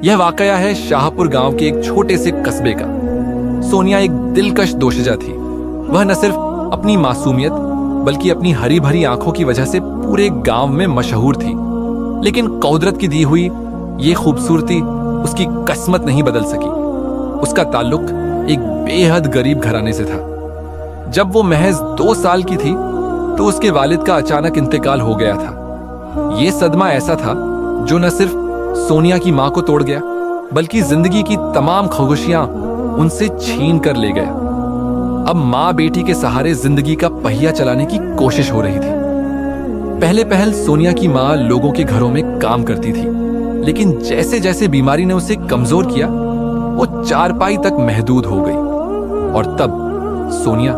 यह वाकया है शाहपुर गांव के एक छोटे से कस्बे का। सोनिया एक दिलकश दोषजा थी। वह न सिर्फ अपनी मासूमियत बल्कि अपनी हरी भरी आंखों की वजह से पूरे गांव में मशहूर थी। लेकिन कुदरत की दी हुई ये खूबसूरती उसकी किस्मत नहीं बदल सकी। उसका ताल्लुक एक बेहद गरीब घराने से था। जब वो महज 2 साल की थी तो उसके वालिद का अचानक इंतकाल हो गया था। ये सदमा ऐसा था जो न सिर्फ सोनिया की मां को तोड़ गया बल्कि जिंदगी की तमाम खुशियां उनसे छीन कर ले गया। अब मां बेटी के सहारे जिंदगी का पहिया चलाने की कोशिश हो रही थी। पहले पहल सोनिया की मां लोगों के घरों में काम करती थी, लेकिन जैसे जैसे बीमारी ने उसे कमजोर किया वो चारपाई तक महदूद हो गई। और तब सोनिया,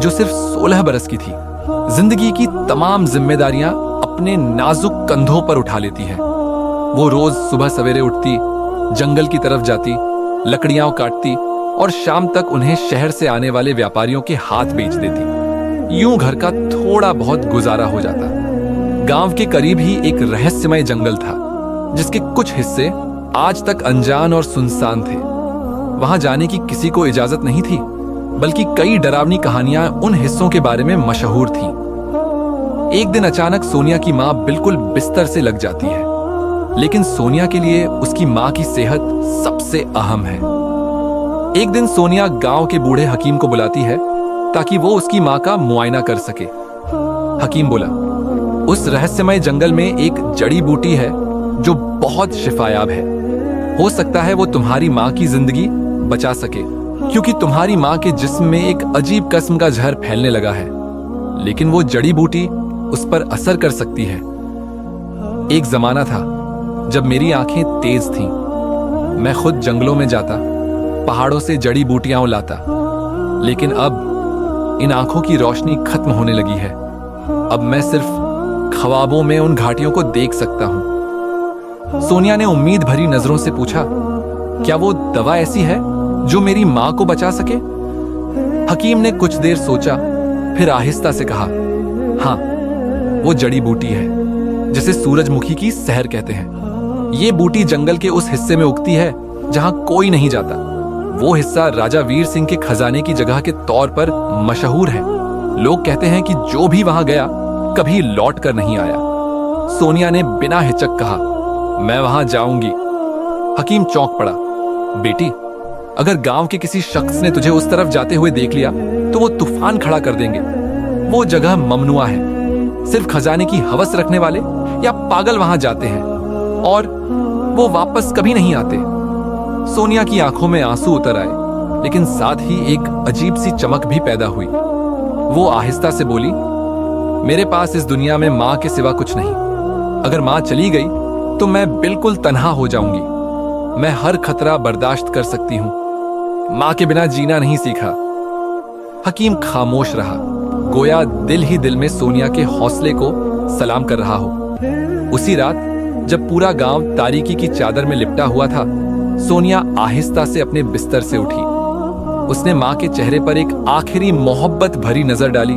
जो सिर्फ 16 बरस की थी, जिंदगी की तमाम जिम्मेदारियां अपने नाजुक कंधों पर उठा लेती है। वो रोज सुबह सवेरे उठती, जंगल की तरफ जाती, लकड़ियां काटती और शाम तक उन्हें शहर से आने वाले व्यापारियों के हाथ बेच देती। यूं घर का थोड़ा बहुत गुजारा हो जाता। गांव के करीब ही एक रहस्यमय जंगल था जिसके कुछ हिस्से आज तक अनजान और सुनसान थे। वहां जाने की किसी को इजाजत नहीं थी, बल्कि कई डरावनी कहानियां उन हिस्सों के बारे में मशहूर थीं। एक दिन अचानक सोनिया की मां बिल्कुल बिस्तर से लग जाती है, लेकिन सोनिया के लिए उसकी मां की सेहत सबसे अहम है। एक दिन सोनिया गांव के बूढ़े हकीम को बुलाती है ताकि वो उसकी मां का मुआयना कर सके। हकीम बोला, उस रहस्यमय जंगल में एक जड़ी बूटी है जो बहुत शिफायाब है। हो सकता है वो तुम्हारी मां की जिंदगी बचा सके, क्योंकि तुम्हारी मां के जिस्म में एक अजीब किस्म का जहर फैलने लगा है, लेकिन वो जड़ी बूटी उस पर असर कर सकती है। एक जमाना था जब मेरी आंखें तेज थीं। मैं खुद जंगलों में जाता, पहाड़ों से जड़ी बूटियां लाता, लेकिन अब इन आंखों की रोशनी खत्म होने लगी है। अब मैं सिर्फ ख्वाबों में उन घाटियों को देख सकता हूं। सोनिया ने उम्मीद भरी नजरों से पूछा, क्या वो दवा ऐसी है जो मेरी मां को बचा सके? हकीम ने कुछ देर सोचा, फिर आहिस्ता से कहा, हां, वो जड़ी बूटी है जिसे सूरजमुखी की सहर कहते हैं। ये बूटी जंगल के उस हिस्से में उगती है जहां कोई नहीं जाता। वो हिस्सा राजा वीर सिंह के खजाने की जगह के तौर पर मशहूर है। लोग कहते हैं कि जो भी वहां गया कभी लौट कर नहीं आया। सोनिया ने बिना हिचक कहा, मैं वहां जाऊंगी। हकीम चौंक पड़ा। बेटी, अगर गांव के किसी शख्स ने तुझे उस तरफ जाते हुए देख लिया तो वो तूफान खड़ा कर देंगे। वो जगह ममनुआ है। सिर्फ खजाने की हवस रखने वाले या पागल वहां जाते हैं और वो वापस कभी नहीं आते। सोनिया की आंखों में आंसू उतर आए, लेकिन साथ ही एक अजीब सी चमक भी पैदा हुई। वो आहिस्ता से बोली, मेरे पास इस दुनिया में मां के सिवा कुछ नहीं। अगर मां चली गई तो मैं बिल्कुल तन्हा हो जाऊंगी। मैं हर खतरा बर्दाश्त कर सकती हूं। मां के बिना जीना नहीं सीखा। हकीम खामोश रहा, गोया दिल ही दिल में सोनिया के हौसले को सलाम कर रहा हो। उसी रात जब पूरा गांव तारीकी की चादर में लिपटा हुआ था, सोनिया आहिस्ता से अपने बिस्तर से उठी। उसने मां के चेहरे पर एक आखिरी मोहब्बत भरी नजर डाली,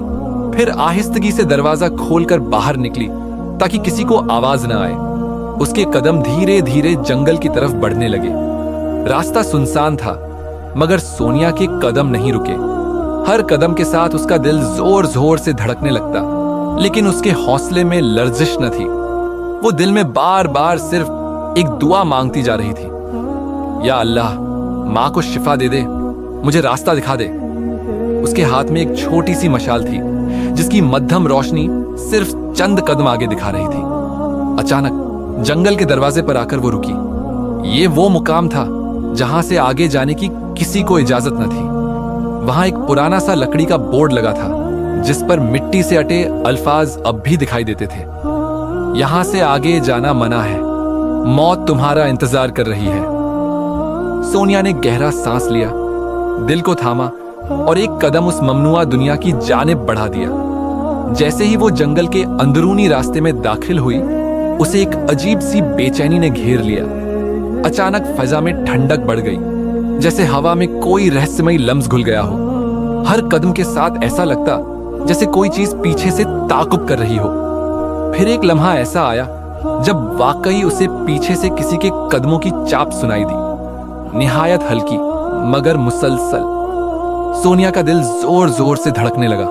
फिर आहिस्तगी से दरवाजा खोलकर बाहर निकली ताकि किसी को आवाज न आए। उसके कदम धीरे धीरे जंगल की तरफ बढ़ने लगे। रास्ता सुनसान था, मगर सोनिया के कदम नहीं रुके। हर कदम के साथ उसका दिल जोर जोर से धड़कने लगता, लेकिन उसके हौसले में लर्जिश न थी। वो दिल में बार बार सिर्फ एक दुआ मांगती जा रही थी, या अल्लाह, मां को शिफा दे दे, मुझे रास्ता दिखा दे। उसके हाथ में एक छोटी सी मशाल थी जिसकी मध्यम रोशनी सिर्फ चंद कदम आगे दिखा रही थी। अचानक जंगल के दरवाजे पर आकर वो रुकी। ये वो मुकाम था जहां से आगे जाने की किसी को इजाजत न थी। वहां एक पुराना सा लकड़ी का बोर्ड लगा था जिस पर मिट्टी से अटे अल्फाज अब भी दिखाई देते थे, यहां से आगे जाना मना है, मौत तुम्हारा इंतजार कर रही है। सोनिया ने गहरा सांस लिया, दिल को थामा और एक कदम उस ममनुआ दुनिया की जानिब बढ़ा दिया। जैसे ही वो जंगल के अंदरूनी रास्ते में दाखिल हुई, उसे एक अजीब सी बेचैनी ने घेर लिया। अचानक फजा में ठंडक बढ़ गई, जैसे हवा में कोई रहस्यमयी लम्स घुल गया हो। हर कदम के साथ ऐसा लगता जैसे कोई चीज पीछे से ताकुब कर रही हो। फिर एक लम्हा ऐसा आया जब वाकई उसे पीछे से किसी के कदमों की चाप सुनाई दी, निहायत हल्की मगर मुसलसल। सोनिया का दिल जोर जोर से धड़कने लगा।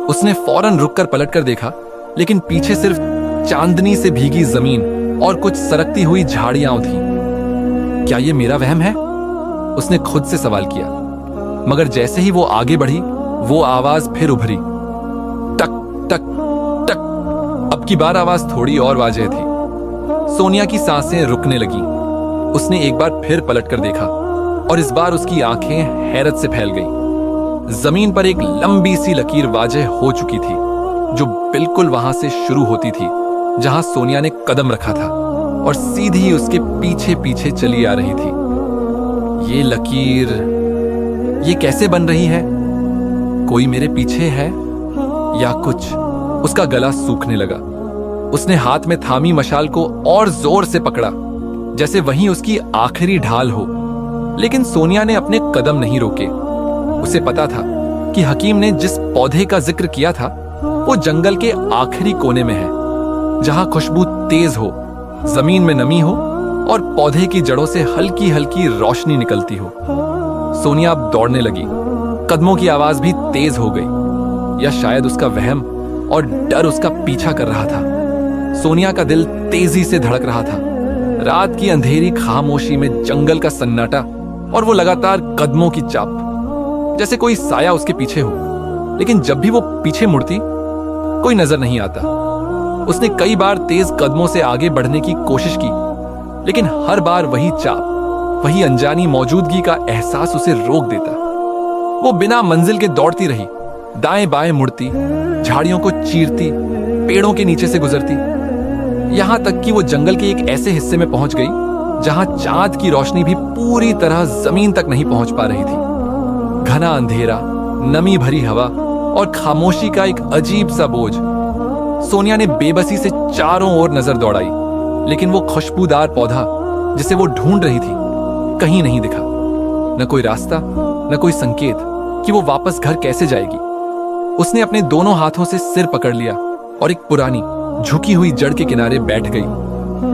उसने फौरन रुककर पलटकर देखा, लेकिन पीछे सिर्फ चांदनी से भीगी जमीन और कुछ सरकती हुई झाड़ियां थीं। क्या ये मेरा वहम है? उसने खुद से सवाल किया। मगर जैसे ही वो आगे बढ़ी, वो आवाज फिर उभरी, टक टक टक। अब की बार आवाज थोड़ी और वाज़ेह थी। सोनिया की सांसें रुकने लगी। उसने एक बार फिर पलटकर देखा और इस बार उसकी आंखें हैरत से फैल गईं। जमीन पर एक लंबी सी लकीर वाज़ेह हो चुकी थी, जो बिल्कुल वहां से शुरू होती थी जहां सोनिया ने कदम रखा था, और सीधी उसके पीछे पीछे चली आ रही थी। ये लकीर, ये कैसे बन रही है? कोई मेरे पीछे है या कुछ? उसका गला सूखने लगा। उसने हाथ में थामी मशाल को और जोर से पकड़ा, जैसे वहीं उसकी आखिरी ढाल हो। लेकिन सोनिया ने अपने कदम नहीं रोके। उसे पता था कि हकीम ने जिस पौधे का जिक्र किया था वो जंगल के आखिरी कोने में है, जहां खुशबू तेज हो, जमीन में नमी हो और पौधे की जड़ों से हल्की हल्की रोशनी निकलती हो। सोनिया अब दौड़ने लगी। कदमों की आवाज भी तेज हो गई, या शायद उसका वहम और डर उसका पीछा कर रहा था। सोनिया का दिल तेजी से धड़क रहा था। रात की अंधेरी खामोशी में जंगल का सन्नाटा और वो लगातार कदमों की चाप, जैसे कोई साया उसके पीछे हो। लेकिन जब भी वो पीछे मुड़ती, कोई नजर नहीं आता। उसने कई बार तेज कदमों से आगे बढ़ने की कोशिश की, लेकिन हर बार वही चाप, वही अनजानी मौजूदगी का एहसास उसे रोक देता। वो बिना मंजिल के दौड़ती रही, दाएं बाएं मुड़ती, झाड़ियों को चीरती, पेड़ों के नीचे से गुजरती, यहां तक कि वो जंगल के एक ऐसे हिस्से में पहुंच गई जहां चांद की रोशनी भी पूरी तरह जमीन तक नहीं पहुंच पा रही थी। घना अंधेरा, नमी भरी हवा और खामोशी का एक अजीब सा बोझ। सोनिया ने बेबसी से चारों ओर नजर दौड़ाई, लेकिन वो खुशबूदार पौधा जिसे वो ढूंढ रही थी कहीं नहीं दिखा। न कोई रास्ता, न कोई संकेत कि वो वापस घर कैसे जाएगी। उसने अपने दोनों हाथों से सिर पकड़ लिया और एक पुरानी झुकी हुई जड़ के किनारे बैठ गई।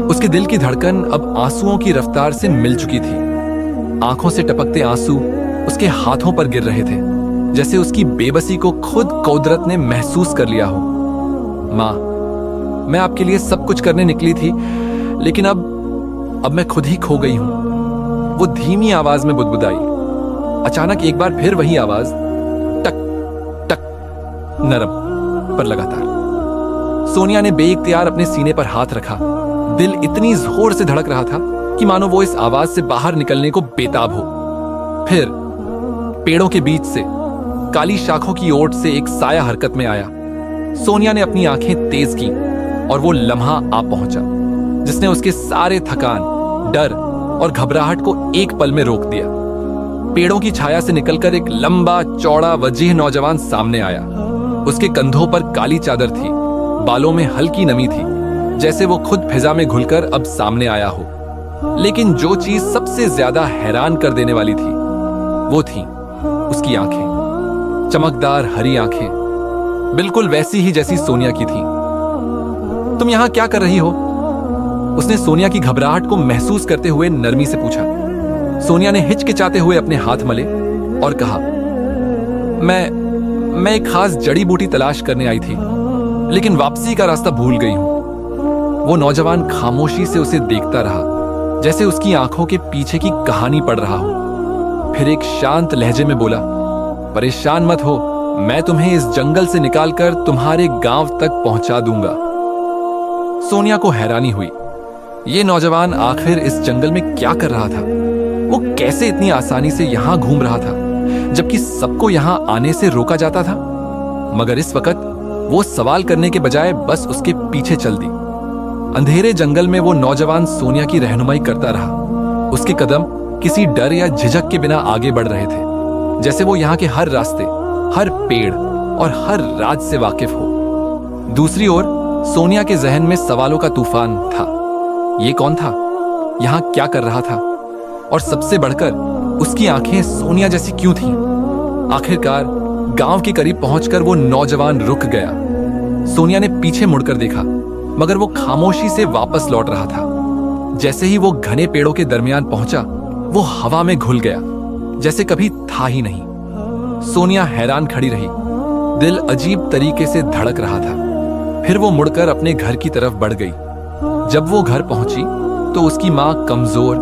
उसके दिल की धड़कन अब आंसुओं की रफ्तार से मिल चुकी थी। आंखों से टपकते आंसू उसके हाथों पर गिर रहे थे, जैसे उसकी बेबसी को खुद कुदरत ने महसूस कर लिया हो। माँ, मैं आपके लिए सब कुछ करने निकली थी, लेकिन अब मैं खुद ही खो गई हूं। वो धीमी आवाज में बुदबुदाई। अचानक एक बार फिर वही आवाज, टक टक, नरम पर लगातार। सोनिया ने बेइख्तियार अपने सीने पर हाथ रखा। दिल इतनी जोर से धड़क रहा था कि मानो वो इस आवाज से बाहर निकलने को बेताब हो। फिर पेड़ों के बीच से, काली शाखों की ओट से एक साया हरकत में आया। सोनिया ने अपनी आंखें तेज की और वो लम्हा आ पहुंचा जिसने उसके सारे थकान, डर और घबराहट को एक पल में रोक दिया। पेड़ों की छाया से निकलकर एक लंबा चौड़ा वजीह नौजवान सामने आया। उसके कंधों पर काली चादर थी, बालों में हल्की नमी थी, जैसे वो खुद फिजा में घुलकर अब सामने आया हो। लेकिन जो चीज सबसे ज्यादा हैरान कर देने वाली थी वो थी उसकी आंखें। चमकदार हरी आंखें, बिल्कुल वैसी ही जैसी सोनिया की थी। तुम यहां क्या कर रही हो? उसने सोनिया की घबराहट को महसूस करते हुए नरमी से पूछा। सोनिया ने हिचकिचाते हुए अपने हाथ मले और कहा, मैं एक खास जड़ी बूटी तलाश करने आई थी, लेकिन वापसी का रास्ता भूल गई हूं। वो नौजवान खामोशी से उसे देखता रहा, जैसे उसकी आंखों के पीछे की कहानी पढ़ रहा हो। फिर एक शांत लहजे में बोला, परेशान मत हो, मैं तुम्हें इस जंगल से निकालकर तुम्हारे गांव तक पहुंचा दूंगा। सोनिया को हैरानी हुई। ये नौजवान आखिर इस जंगल में क्या कर रहा था? वो कैसे इतनी आसानी से यहां घूम रहा था, जबकि सबको यहां आने से रोका जाता था? मगर इस वक्त वो सवाल करने के बजाय बस उसके पीछे चल दी। अंधेरे जंगल में वो नौजवान सोनिया की रहनुमाई करता रहा। उसके कदम किसी डर या झिझक के बिना आगे बढ़ रहे थे, जैसे वो यहाँ के हर रास्ते, हर पेड़ और हर राज से वाकिफ हो। दूसरी ओर सोनिया के जहन में सवालों का तूफान था। ये कौन था? यहाँ क्या कर रहा था? और सबसे बढ़कर उसकी आंखें सोनिया जैसी क्यों थीं? आखिरकार गांव के करीब पहुंचकर वो नौजवान रुक गया। सोनिया ने पीछे मुड़कर देखा। मगर वो खामोशी से वापस लौट रहा था। जैसे ही वो घने पेड़ों के दरमियान पहुंचा, वो हवा में घुल गया, जैसे कभी था ही नहीं। सोनिया हैरान खड़ी रही, दिल अजीब तरीके से धड़क रहा था। फिर वो मुड़कर अपने घर की तरफ बढ़ गई। जब वो घर पहुंची तो उसकी मां कमजोर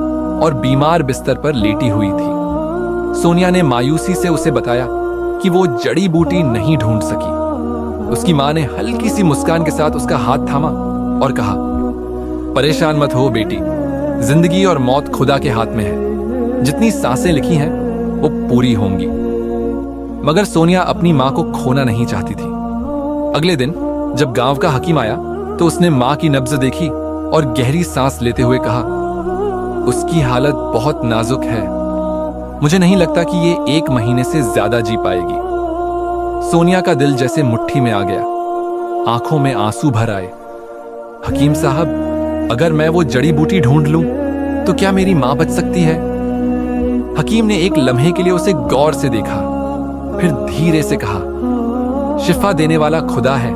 और बीमार बिस्तर पर लेटी हुई थी। सोनिया ने मायूसी से उसे बताया कि वो जड़ी बूटी नहीं ढूंढ सकी। उसकी मां ने हल्की सी मुस्कान के साथ उसका हाथ थामा और कहा, परेशान मत हो बेटी, जिंदगी और मौत खुदा के हाथ में है। जितनी सांसें लिखी हैं वो पूरी होंगी। मगर सोनिया अपनी मां को खोना नहीं चाहती थी। अगले दिन जब गांव का हकीम आया तो उसने मां की नब्ज देखी और गहरी सांस लेते हुए कहा, उसकी हालत बहुत नाजुक है। मुझे नहीं लगता कि ये 1 महीने से ज्यादा जी पाएगी। सोनिया का दिल जैसे मुट्ठी में आ गया, आंखों में आंसू भर आए। हकीम साहब, अगर मैं वो जड़ी बूटी ढूंढ लूं तो क्या मेरी मां बच सकती है? हकीम ने एक लम्हे के लिए उसे गौर से देखा, फिर धीरे से कहा, शिफा देने वाला खुदा है,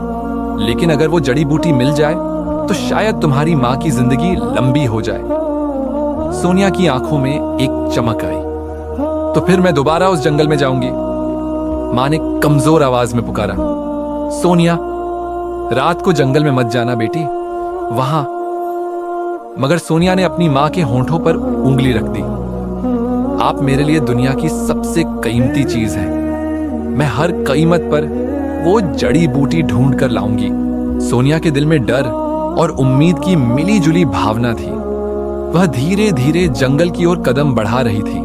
लेकिन अगर वो जड़ी बूटी मिल जाए तो शायद तुम्हारी मां की जिंदगी लंबी हो जाए। सोनिया की आंखों में एक चमक आई। तो फिर मैं दोबारा उस जंगल में जाऊंगी, मां ने कमजोर आवाज में पुकारा। सोनिया, रात को जंगल में मत जाना बेटी, वहां। मगर सोनिया ने अपनी मां के होंठों पर उंगली रख दी। आप मेरे लिए दुनिया की सबसे कीमती चीज हैं। मैं हर कीमत पर वो जड़ी बूटी ढूंढ कर लाऊंगी। सोनिया के दिल में डर और उम्मीद की मिली जुली भावना थी। वह धीरे धीरे जंगल की ओर कदम बढ़ा रही थी,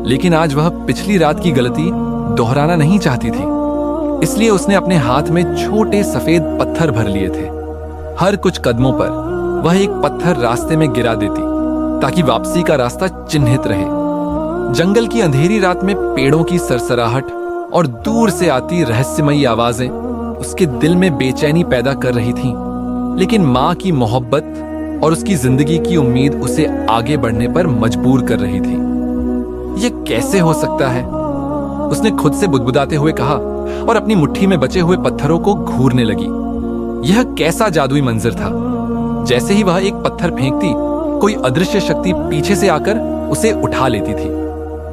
लेकिन आज वह पिछली रात की गलती दोहराना नहीं चाहती थी। इसलिए उसने अपने हाथ में छोटे सफेद पत्थर भर लिए थे। हर कुछ कदमों पर वह एक पत्थर रास्ते में गिरा देती ताकि वापसी का रास्ता चिन्हित रहे। जंगल की अंधेरी रात में पेड़ों की सरसराहट और दूर से आती रहस्यमयी आवाजें उसके दिल में बेचैनी पैदा कर रही थीं, लेकिन मां की मोहब्बत और उसकी जिंदगी की उम्मीद उसे आगे बढ़ने पर मजबूर कर रही थी। यह कैसे हो सकता है? उसने खुद से बुदबुदाते हुए कहा और अपनी मुट्ठी में बचे हुए पत्थरों को घूरने लगी। यह कैसा जादुई मंजर था। जैसे ही वह एक पत्थर फेंकती, कोई अदृश्य शक्ति पीछे से आकर उसे उठा लेती थी।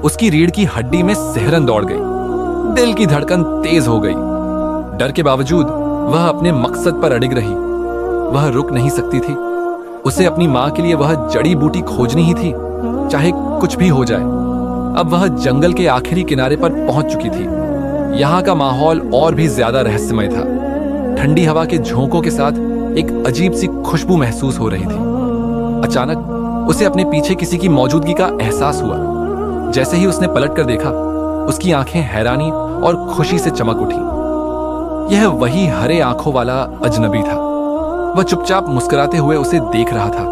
उसकी रीढ़ की हड्डी में सिहरन दौड़ गई, दिल की धड़कन तेज हो गई। डर के बावजूद वह अपने मकसद पर अडिग रही। वह रुक नहीं सकती थी। उसे अपनी मां के लिए वह जड़ी बूटी खोजनी ही थी, चाहे कुछ भी हो जाए। अब वह जंगल के आखिरी किनारे पर पहुंच चुकी थी। यहाँ का माहौल और भी ज्यादा रहस्यमय था। ठंडी हवा के झोंकों के साथ एक अजीब सी खुशबू महसूस हो रही थी। अचानक उसे अपने पीछे किसी की मौजूदगी का एहसास हुआ। जैसे ही उसने पलट कर देखा, उसकी आंखें हैरानी और खुशी से चमक उठी। यह वही हरे आंखों वाला अजनबी था। वह चुपचाप मुस्कुराते हुए उसे देख रहा था।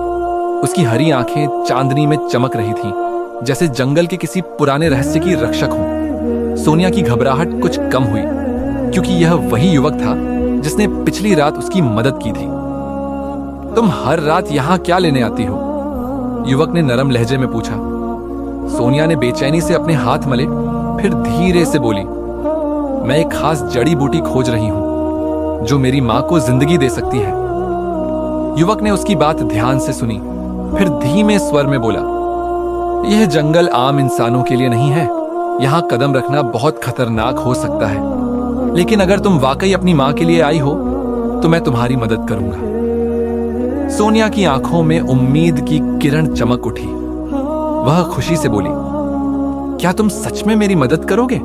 उसकी हरी आंखें चांदनी में चमक रही थीं, जैसे जंगल के किसी पुराने रहस्य की रक्षक हों। सोनिया की घबराहट कुछ कम हुई, क्योंकि यह वही युवक था जिसने पिछली रात उसकी मदद की थी। तुम हर रात यहां क्या लेने आती हो? युवक ने नरम लहजे में पूछा। सोनिया ने बेचैनी से अपने हाथ मले, फिर धीरे से बोली, मैं एक खास जड़ी बूटी खोज रही हूं जो मेरी मां को जिंदगी दे सकती है। युवक ने उसकी बात ध्यान से सुनी, फिर धीमे स्वर में बोला, यह जंगल आम इंसानों के लिए नहीं है। यहां कदम रखना बहुत खतरनाक हो सकता है, लेकिन अगर तुम वाकई अपनी मां के लिए आई हो तो मैं तुम्हारी मदद करूंगा। सोनिया की आंखों में उम्मीद की किरण चमक उठी। वह खुशी से बोली, क्या तुम सच में मेरी मदद करोगे?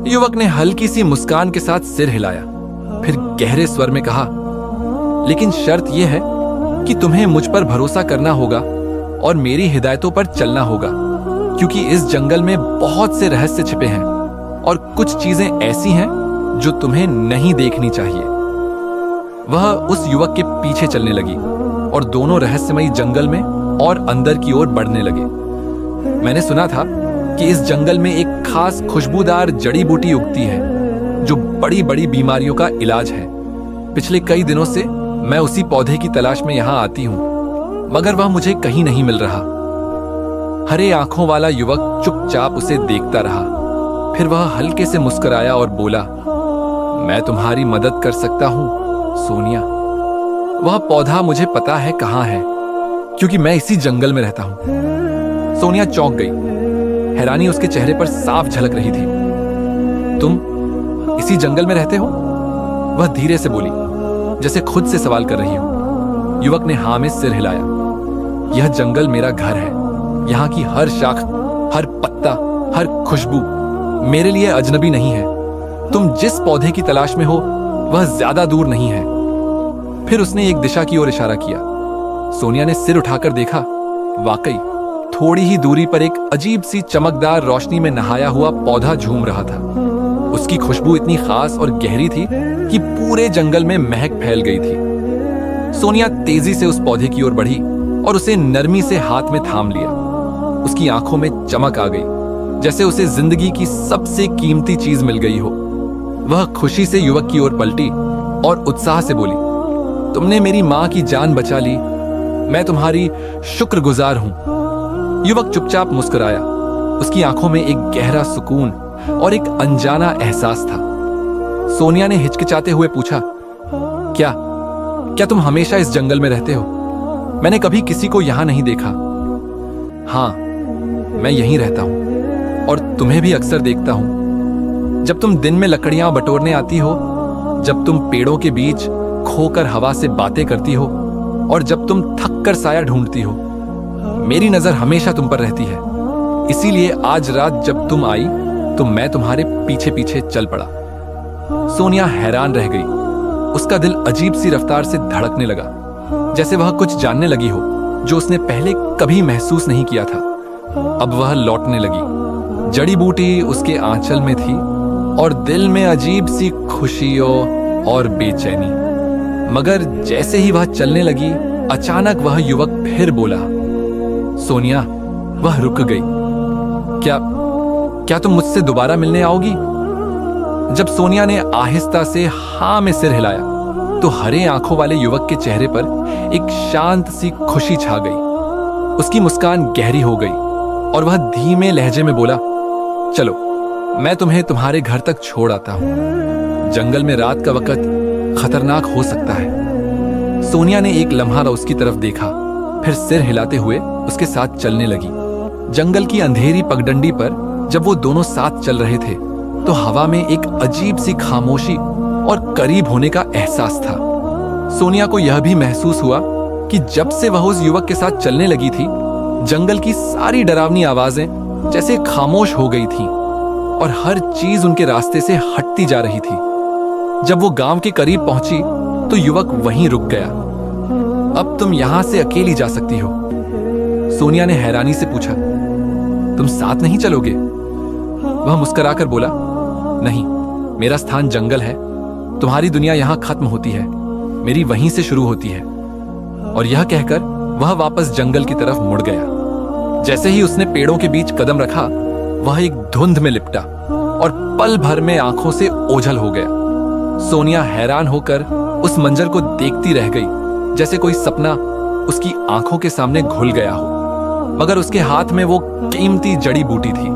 युवक ने हल्की सी मुस्कान के साथ सिर हिलाया, फिर गहरे स्वर में कहा, लेकिन शर्त यह है कि तुम्हें मुझ पर भरोसा करना होगा और मेरी हिदायतों पर चलना होगा, क्योंकि इस जंगल में बहुत से रहस्य छिपे हैं और कुछ चीजें ऐसी हैं जो तुम्हें नहीं देखनी चाहिए। वह उस युवक के पीछे चलने लगी और दोनों रहस्यमयी जंगल में और अंदर की ओर बढ़ने लगे। मैंने सुना था कि इस जंगल में एक खास खुशबूदार जड़ी बूटी उगती है जो बड़ी बड़ी बीमारियों का इलाज है। पिछले कई दिनों से मैं उसी पौधे की तलाश में यहां आती हूं, मगर वह मुझे कहीं नहीं मिल रहा। हरे आंखों वाला युवक चुपचाप उसे देखता रहा, फिर वह हल्के से मुस्कुराया और बोला, मैं तुम्हारी मदद कर सकता हूं सोनिया। वह पौधा मुझे पता है कहाँ है, क्योंकि मैं इसी जंगल में रहता हूं। सोनिया चौंक गई। हैरानी उसके चेहरे पर साफ झलक रही थी। तुम इसी जंगल में रहते हो? वह धीरे से बोली, जैसे खुद से सवाल कर रही हो। युवक ने हाँ में सिर हिलाया। यह जंगल मेरा घर है। यहाँ की हर शाख, हर पत्ता, हर खुशबू मेरे लिए अजनबी नहीं है। तुम जिस पौधे की तलाश में हो वह ज्यादा दूर नहीं है। फिर उसने एक दिशा की ओर इशारा किया। सोनिया ने सिर उठाकर देखा। वाकई थोड़ी ही दूरी पर एक अजीब सी चमकदार रोशनी में नहाया हुआ पौधा झूम रहा था। उसकी खुशबू इतनी खास और गहरी थी कि पूरे जंगल में महक फैल गई थी। सोनिया तेजी से उस पौधे की ओर बढ़ी और उसे नरमी से हाथ में थाम लिया। उसकी आंखों में चमक आ गई, जैसे उसे जिंदगी की सबसे कीमती चीज मिल गई हो। वह खुशी से युवक की ओर पलटी और उत्साह से बोली, तुमने मेरी मां की जान बचा ली। मैं तुम्हारी शुक्रगुजार हूं। युवक चुपचाप मुस्कुराया। उसकी आंखों में एक गहरा सुकून और एक अनजाना एहसास था। सोनिया ने हिचकिचाते हुए पूछा, क्या तुम हमेशा इस जंगल में रहते हो? मैंने कभी किसी को यहां नहीं देखा। हाँ, मैं यहीं रहता हूं और तुम्हें भी अक्सर देखता हूं। जब तुम दिन में लकड़ियां बटोरने आती हो, जब तुम पेड़ों के बीच खोकर हवा से बातें करती हो और जब तुम थक कर साया ढूंढती हो, मेरी नजर हमेशा तुम पर रहती है। इसीलिए आज रात जब तुम आई तो मैं तुम्हारे पीछे पीछे चल पड़ा। सोनिया हैरान रह गई। उसका दिल अजीब सी रफ्तार से धड़कने लगा, जैसे वह कुछ जानने लगी हो जो उसने पहले कभी महसूस नहीं किया था। अब वह लौटने लगी। जड़ी बूटी उसके आंचल में थी और दिल में अजीब सी खुशियों और बेचैनी। मगर जैसे ही वह चलने लगी, अचानक वह युवक फिर बोला। सोनिया, वह रुक गई। क्या तुम मुझसे दोबारा मिलने आओगी? जब सोनिया ने आहिस्ता से हाँ में सिर हिलाया तो हरे आंखों वाले युवक के चेहरे पर एक शांत सी खुशी छा गई। उसकी मुस्कान गहरी हो गई और वह धीमे लहजे में बोला, चलो मैं तुम्हें तुम्हारे घर तक छोड़ आता हूं। जंगल में रात का वक्त खतरनाक हो सकता है। सोनिया ने एक लम्हा उसकी तरफ देखा, फिर सिर हिलाते हुए उसके साथ चलने लगी। जंगल की अंधेरी पगडंडी पर जब वो दोनों साथ चल रहे थे तो हवा में एक अजीब सी खामोशी और करीब होने का एहसास था। सोनिया को यह भी महसूस हुआ कि जब से वह उस युवक के साथ चलने लगी थी, जंगल की सारी डरावनी आवाजें जैसे खामोश हो गई थीं और हर चीज उनके रास्ते से हटती जा रही थी। जब वो गांव के करीब पहुंची तो युवक वहीं रुक गया। अब तुम यहां से अकेली जा सकती हो। सोनिया ने हैरानी से पूछा, तुम साथ नहीं चलोगे? वह मुस्कुराकर बोला, नहीं, मेरा स्थान जंगल है। तुम्हारी दुनिया यहां खत्म होती है, मेरी वहीं से शुरू होती है। और यह कहकर वह वापस जंगल की तरफ मुड़ गया। जैसे ही उसने पेड़ों के बीच कदम रखा, वह एक धुंध में लिपटा और पल भर में आंखों से ओझल हो गया। सोनिया हैरान होकर उस मंजर को देखती रह गई, जैसे कोई सपना उसकी आंखों के सामने घुल गया हो। मगर उसके हाथ में वो कीमती जड़ी बूटी थी,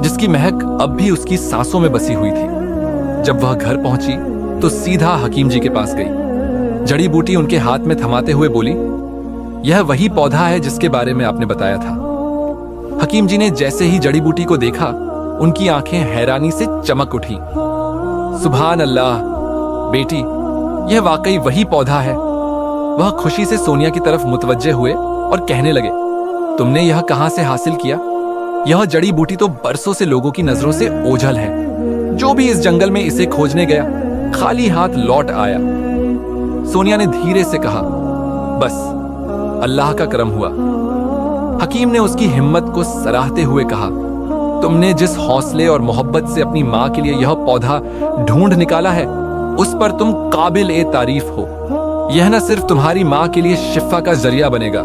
जिसकी महक अब भी उसकी सांसों में बसी हुई थी। जब वह घर पहुंची तो सीधा हकीम जी के पास गई। जड़ी बूटी उनके हाथ में थमाते हुए बोली, यह वही पौधा है जिसके बारे में आपने बताया था। हकीम जी ने जैसे ही जड़ी बूटी को देखा, उनकी आंखें हैरानी से चमक उठी। सुभान अल्लाह बेटी, यह वाकई वही पौधा है। वह खुशी से सोनिया की तरफ मुतवज्जे हुए और कहने लगे, तुमने यह कहां से हासिल किया? यह जड़ी बूटी तो बरसों से लोगों की नजरों से ओझल है। जो भी इस जंगल में इसे खोजने गया, खाली हाथ लौट आया। सोनिया ने धीरे से कहा, बस अल्लाह का करम हुआ। हकीम ने उसकी हिम्मत को सराहते हुए कहा, तुमने जिस हौसले और मोहब्बत से अपनी मां के लिए यह पौधा ढूंढ निकाला है, उस पर तुम काबिल ए तारीफ हो। यह न सिर्फ तुम्हारी मां के लिए शिफा का जरिया बनेगा,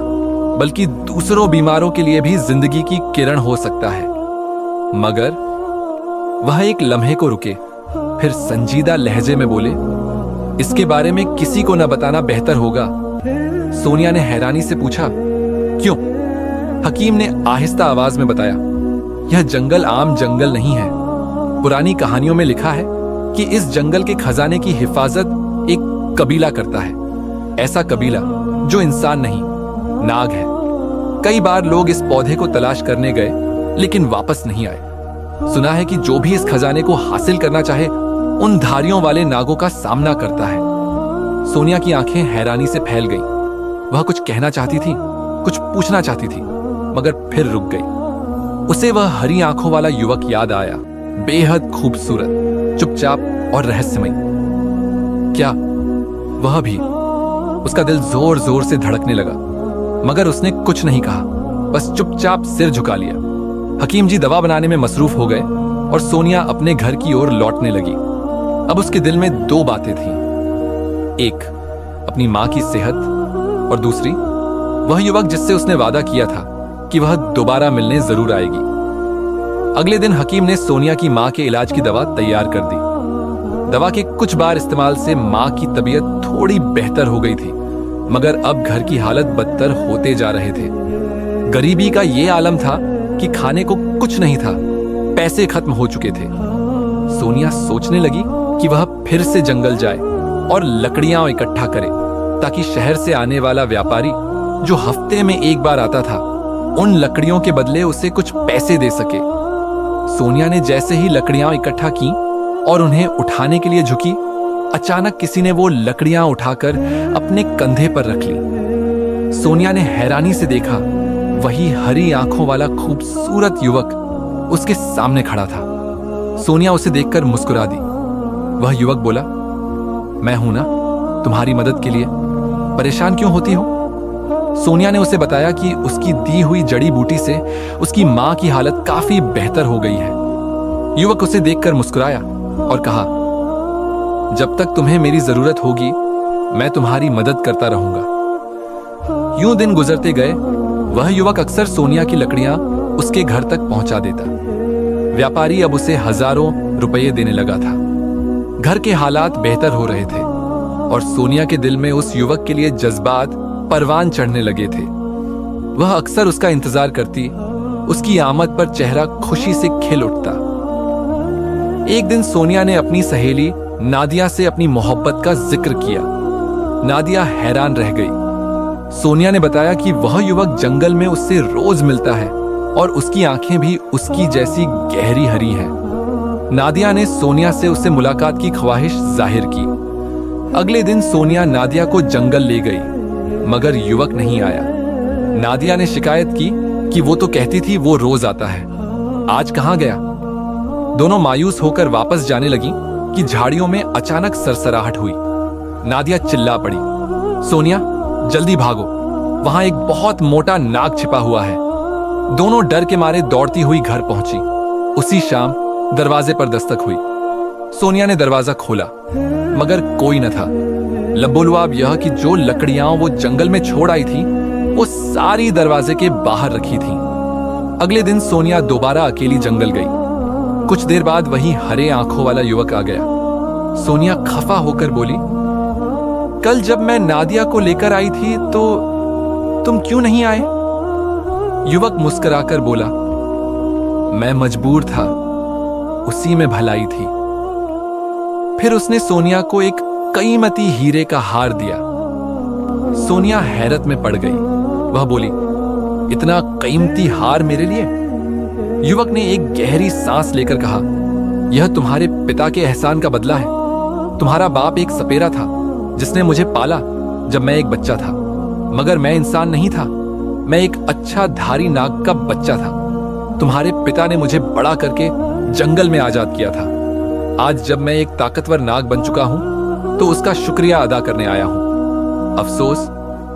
बल्कि दूसरों बीमारों के लिए भी जिंदगी की किरण हो सकता है। मगर वह एक लम्हे को रुके, फिर संजीदा लहजे में बोले, इसके बारे में किसी को न बताना बेहतर होगा। सोनिया ने हैरानी से पूछा, क्यों? हकीम ने आहिस्ता आवाज में बताया, यह जंगल आम जंगल नहीं है। पुरानी कहानियों में लिखा है कि इस जंगल के खजाने की हिफाजत एक कबीला करता है। ऐसा कबीला जो इंसान नहीं, नाग है। कई बार लोग इस पौधे को तलाश करने गए लेकिन वापस नहीं आए। सुना है कि जो भी इस खजाने को हासिल करना चाहे उन धारियों वाले नागों का सामना करता है। सोनिया की आंखें हैरानी से फैल गईं। वह कुछ कहना चाहती थी, कुछ पूछना चाहती थी, मगर फिर रुक गई। उसे वह हरी आंखों वाला युवक याद आया, बेहद खूबसूरत, चुपचाप और रहस्यमय। क्या वह भी? उसका दिल जोर जोर से धड़कने लगा, मगर उसने कुछ नहीं कहा, बस चुपचाप सिर झुका लिया। हकीम जी दवा बनाने में मसरूफ हो गए और सोनिया अपने घर की ओर लौटने लगी। अब उसके दिल में दो बातें थीं, एक अपनी मां की सेहत और दूसरी वह युवक जिससे उसने वादा किया था कि वह दोबारा मिलने जरूर आएगी। अगले दिन हकीम ने सोनिया की मां के इलाज की दवा तैयार कर दी। दवा के कुछ बार इस्तेमाल से मां की तबीयत थोड़ी बेहतर हो गई थी, मगर अब घर की हालत बदतर होते जा रहे थे। गरीबी का यह आलम था कि खाने को कुछ नहीं था, पैसे खत्म हो चुके थे। सोनिया सोचने लगी कि वह फिर से जंगल जाए और लकड़ियां इकट्ठा करे, ताकि शहर से आने वाला व्यापारी जो हफ्ते में एक बार आता था, उन लकड़ियों के बदले उसे कुछ पैसे दे सके। सोनिया ने जैसे ही लकड़ियां इकट्ठा की और उन्हें उठाने के लिए झुकी, अचानक किसी ने वो लकड़ियां उठाकर अपने कंधे पर रख ली। सोनिया ने हैरानी से देखा, वही हरी आंखों वाला खूबसूरत युवक उसके सामने खड़ा था। सोनिया उसे देखकर मुस्कुरा दी। वह युवक बोला, मैं हूं ना तुम्हारी मदद के लिए, परेशान क्यों होती हो? सोनिया ने उसे बताया कि उसकी दी हुई जड़ी बूटी से उसकी मां की हालत काफी बेहतर हो गई है। युवक उसे देखकर मुस्कुराया और कहा, जब तक तुम्हें मेरी जरूरत होगी मैं तुम्हारी मदद करता रहूंगा। यूं दिन गुजरते गए। वह युवक अक्सर सोनिया की लकड़ियां उसके घर तक पहुंचा देता। व्यापारी अब उसे हजारों रुपये देने लगा था। घर के हालात बेहतर हो रहे थे और सोनिया के दिल में उस युवक के लिए जज्बात परवान चढ़ने लगे थे। वह अक्सर उसका इंतजार करती, उसकी आमद पर चेहरा खुशी से खिल उठता। एक दिन सोनिया ने अपनी सहेली नादिया से अपनी मोहब्बत का जिक्र किया। नादिया हैरान रह गई। सोनिया ने बताया कि वह युवक जंगल में उससे रोज मिलता है और उसकी आंखें भी उसकी जैसी गहरी हरी हैं। नादिया ने सोनिया से उससे मुलाकात की ख्वाहिश जाहिर की। अगले दिन सोनिया नादिया को जंगल ले गई, मगर युवक नहीं आया। नादिया ने शिकायत की कि वो तो कहती थी वो रोज आता है, आज कहां गया? दोनों मायूस होकर वापस जाने लगी कि झाड़ियों में अचानक सरसराहट हुई। नादिया चिल्ला पड़ी, सोनिया जल्दी भागो, वहां एक बहुत मोटा नाग छिपा हुआ है। दोनों डर के मारे दौड़ती हुई घर पहुंची। उसी शाम दरवाजे पर दस्तक हुई। सोनिया ने दरवाजा खोला, मगर कोई न था। लबोलुआब यह कि जो लकड़ियां वो जंगल में छोड़ आई थी वो सारी दरवाजे के बाहर रखी थी। अगले दिन सोनिया दोबारा अकेली जंगल गई। कुछ देर बाद वही हरे आंखों वाला युवक आ गया। सोनिया खफा होकर बोली, कल जब मैं नादिया को लेकर आई थी तो तुम क्यों नहीं आए? युवक मुस्कुराकर बोला, मैं मजबूर था, उसी में भलाई थी। फिर उसने सोनिया को एक कीमती हीरे का हार दिया। सोनिया हैरत में पड़ गई। वह बोली, इतना कीमती हार मेरे लिए? युवक ने एक गहरी सांस लेकर कहा, यह तुम्हारे पिता के एहसान का बदला है। तुम्हारा बाप एक सपेरा था जिसने मुझे पाला जब मैं एक बच्चा था, मगर मैं इंसान नहीं था, मैं एक अच्छा धारी नाग का बच्चा था। तुम्हारे पिता ने मुझे बड़ा करके जंगल में आजाद किया था। आज जब मैं एक ताकतवर नाग बन चुका हूं तो उसका शुक्रिया अदा करने आया हूं। अफसोस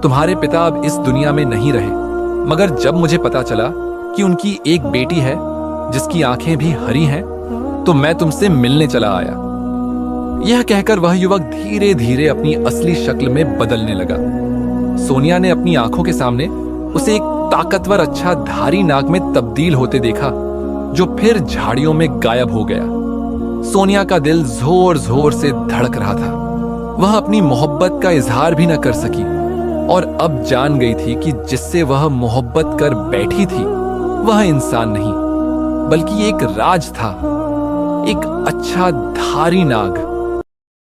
तुम्हारे पिता अब इस दुनिया में नहीं रहे, मगर जब मुझे पता चला कि उनकी एक बेटी है जिसकी आंखें भी हरी हैं, तो मैं तुमसे मिलने चला आया। यह कहकर वह युवक धीरे धीरे अपनी असली शक्ल में बदलने लगा। सोनिया ने अपनी आंखों के सामने उसे एक ताकतवर अच्छा धारी नाग में तब्दील होते देखा, जो फिर झाड़ियों में गायब हो गया। सोनिया का दिल जोर जोर से धड़क रहा था। वह अपनी मोहब्बत का इजहार भी न कर सकी और अब जान गई थी कि जिससे वह मोहब्बत कर बैठी थी वह इंसान नहीं बल्कि एक राज था, एक अच्छा धारी नाग।